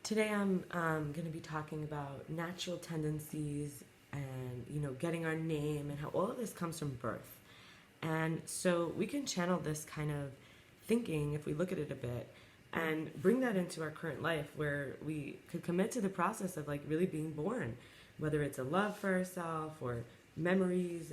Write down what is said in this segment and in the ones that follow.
Today I'm going to be talking about natural tendencies and, getting our name and how all of this comes from birth. And so we can channel this kind of thinking, if we look at it a bit, and bring that into our current life where we could commit to the process of like really being born, whether it's a love for ourselves or memories.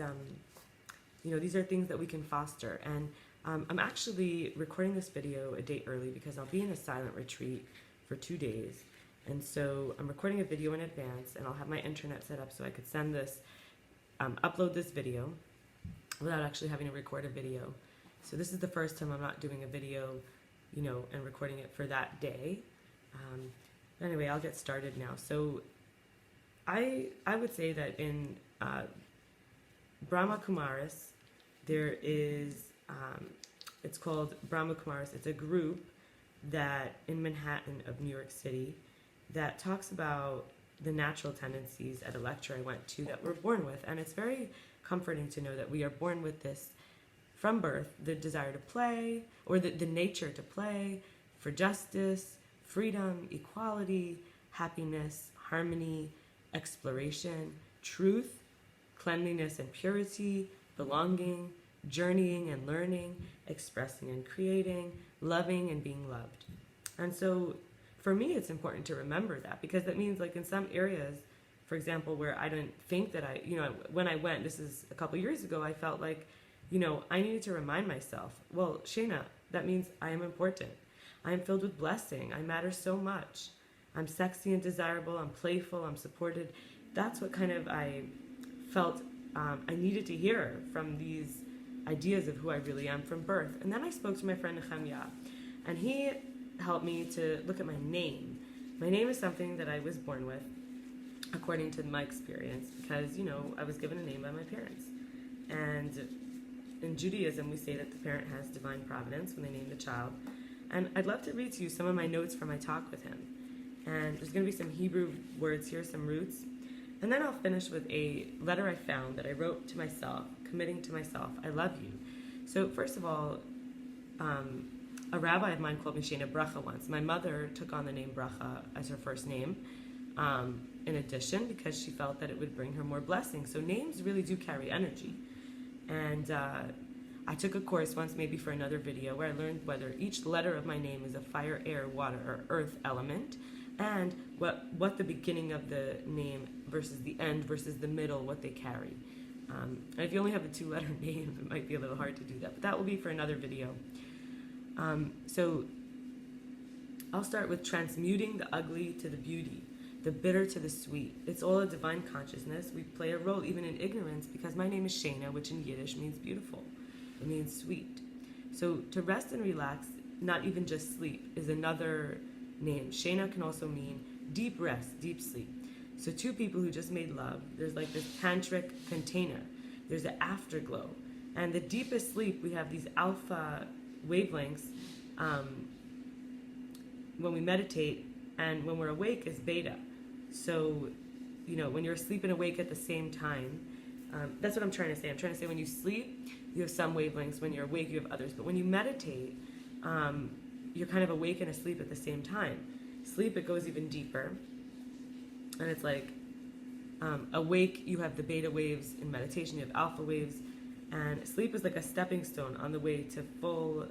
These are things that we can foster. And I'm actually recording this video a day early because I'll be in a silent retreat for 2 days. And so I'm recording a video in advance, and I'll have my internet set up so I could send this, upload this video without actually having to record a video. So this is the first time I'm not doing a video, and recording it for that day. Anyway, I'll get started now. So I would say that in Brahma Kumaris, there is, it's called Brahma Kumaris. It's a group that in Manhattan of New York City that talks about the natural tendencies at a lecture I went to that we're born with. And it's very comforting to know that we are born with this from birth, the desire to play, or the nature to play, for justice, freedom, equality, happiness, harmony, exploration, truth, cleanliness and purity, belonging, journeying and learning, expressing and creating, loving and being loved. And so for me, it's important to remember that, because that means, like, in some areas, for example, where I didn't think that when I went, this is a couple years ago, I felt like, I needed to remind myself, well, Shayna, that means I am important. I am filled with blessing. I matter so much. I'm sexy and desirable. I'm playful. I'm supported. That's what kind of I felt I needed to hear from these ideas of who I really am from birth. And then I spoke to my friend Nehemiah, and he helped me to look at my name. My name is something that I was born with, according to my experience, because, I was given a name by my parents. And in Judaism, we say that the parent has divine providence when they name the child. And I'd love to read to you some of my notes from my talk with him. And there's going to be some Hebrew words here, some roots. And then I'll finish with a letter I found that I wrote to myself, committing to myself, I love you. So first of all, a rabbi of mine called me Shayna Bracha once. My mother took on the name Bracha as her first name, in addition, because she felt that it would bring her more blessings. So names really do carry energy. And I took a course once, maybe for another video, where I learned whether each letter of my name is a fire, air, water, or earth element, and what the beginning of the name versus the end versus the middle, what they carry. And if you only have a 2-letter name, it might be a little hard to do that, but that will be for another video. So I'll start with transmuting the ugly to the beauty, the bitter to the sweet. It's all a divine consciousness. We play a role even in ignorance, because my name is Shayna, which in Yiddish means beautiful. It means sweet. So to rest and relax, not even just sleep, is another name. Shayna can also mean deep rest, deep sleep. So two people who just made love, there's like this tantric container. There's an afterglow. And the deepest sleep, we have these alpha wavelengths when we meditate, and when we're awake is beta. So, when you're asleep and awake at the same time, that's what I'm trying to say. I'm trying to say when you sleep, you have some wavelengths. When you're awake, you have others. But when you meditate, you're kind of awake and asleep at the same time. Sleep, it goes even deeper. And it's like awake, you have the beta waves. In meditation, you have alpha waves. And sleep is like a stepping stone on the way to full,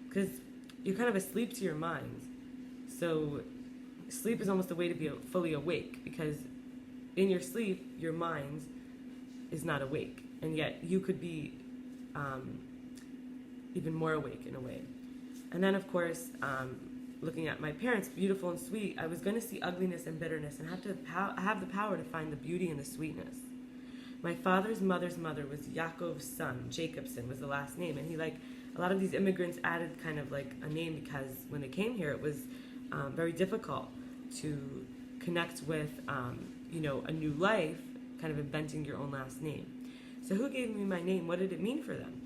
because you're kind of asleep to your mind. So sleep is almost a way to be fully awake, because in your sleep, your mind is not awake. And yet you could be even more awake in a way. And then, of course, looking at my parents, beautiful and sweet, I was going to see ugliness and bitterness and have the power to find the beauty and the sweetness. My father's mother's mother was Yaakov's son. Jacobson was the last name. And a lot of these immigrants added kind of like a name, because when they came here, it was very difficult to connect with, a new life, kind of inventing your own last name. So who gave me my name? What did it mean for them?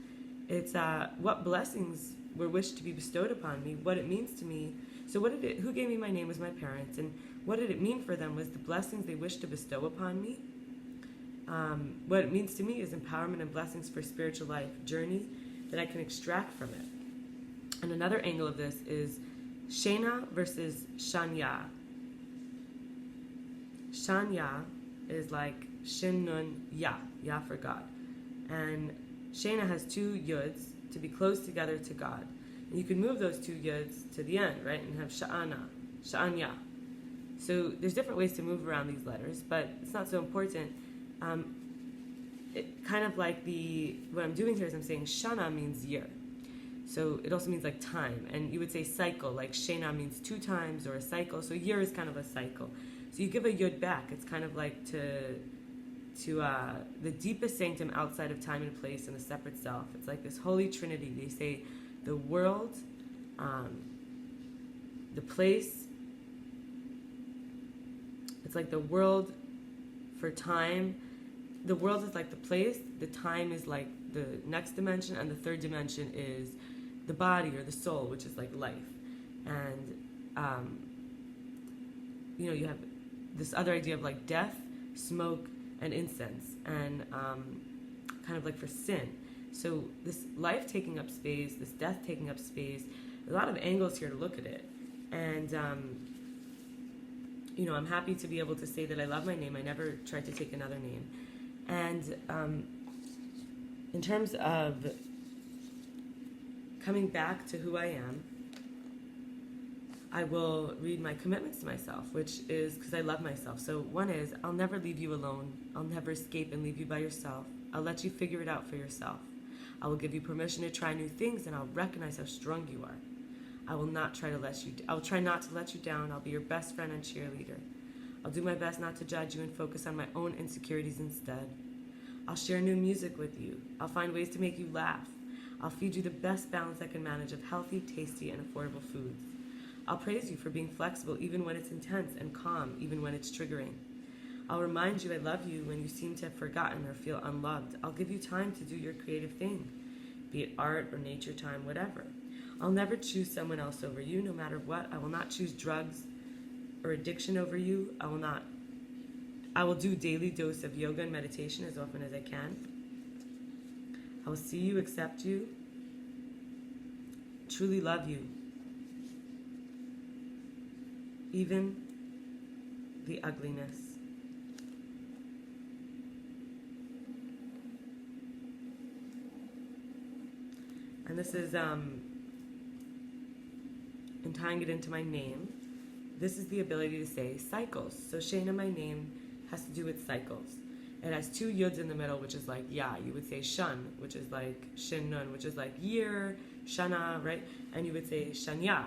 It's what blessings were wished to be bestowed upon me, what it means to me. So who gave me my name was my parents, and what did it mean for them was the blessings they wished to bestow upon me. What it means to me is empowerment and blessings for spiritual life journey that I can extract from it. And another angle of this is Shena versus Shanya. Shanya is like Shin Nun Ya, Ya for God. And Shena has two yuds to be close together to God. And you can move those two yuds to the end, right? And have Sha'ana, Sha'anya. So there's different ways to move around these letters, but it's not so important. It kind of like what I'm doing here is I'm saying Shana means year. So it also means like time. And you would say cycle, like Shena means 2 times or a cycle. So year is kind of a cycle. So you give a yud back. It's kind of like to the deepest sanctum outside of time and place and the separate self. It's like this holy trinity. They say the world, the place. It's like the world for time. The world is like the place. The time is like the next dimension. And the third dimension is the body or the soul, which is like life. And, you have this other idea of like death, smoke, and incense, and kind of like for sin. So this life taking up space, this death taking up space, a lot of angles here to look at it. And, I'm happy to be able to say that I love my name. I never tried to take another name. And in terms of coming back to who I am, I will read my commitments to myself, which is because I love myself. So one is, I'll never leave you alone. I'll never escape and leave you by yourself. I'll let you figure it out for yourself. I will give you permission to try new things, and I'll recognize how strong you are. I'll try not to let you down. I'll be your best friend and cheerleader. I'll do my best not to judge you and focus on my own insecurities instead. I'll share new music with you. I'll find ways to make you laugh. I'll feed you the best balance I can manage of healthy, tasty, and affordable foods. I'll praise you for being flexible even when it's intense and calm even when it's triggering. I'll remind you I love you when you seem to have forgotten or feel unloved. I'll give you time to do your creative thing, be it art or nature time, whatever. I'll never choose someone else over you, no matter what. I will not choose drugs or addiction over you. I will do daily dose of yoga and meditation as often as I can. I will see you, accept you, truly love you, even the ugliness. And this is, and tying it into my name, this is the ability to say cycles. So Shana, my name, has to do with cycles. It has 2 yuds in the middle, which is like ya. You would say shun, which is like shin nun, which is like year, shana, right? And you would say shanya.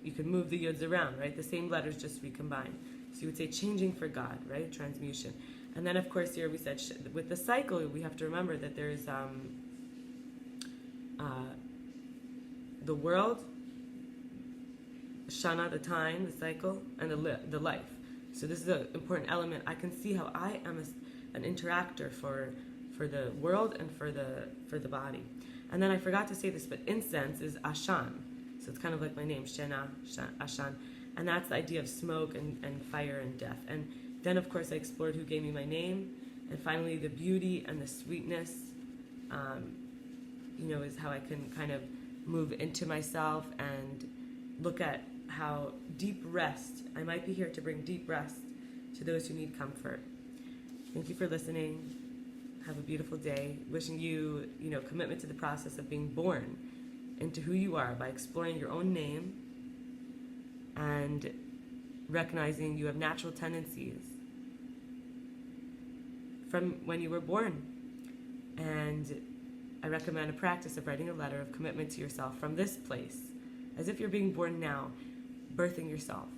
You could move the yuds around, right? The same letters just recombined. So you would say changing for God, right? Transmutation. And then, of course, here we said with the cycle, we have to remember that there's the world, shana, the time, the cycle, and the life. So this is an important element. I can see how I am an interactor for the world and for the body. And then I forgot to say this, but incense is ashan. So it's kind of like my name, Shena, Ashan. And that's the idea of smoke and fire and death. And then, of course, I explored who gave me my name. And finally, the beauty and the sweetness, is how I can kind of move into myself and look at how deep rest, I might be here to bring deep rest to those who need comfort. Thank you for listening. Have a beautiful day. Wishing you, commitment to the process of being born into who you are by exploring your own name and recognizing you have natural tendencies from when you were born. And I recommend a practice of writing a letter of commitment to yourself from this place, as if you're being born now, birthing yourself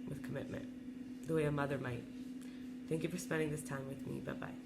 with commitment, the way a mother might. Thank you for spending this time with me. Bye-bye.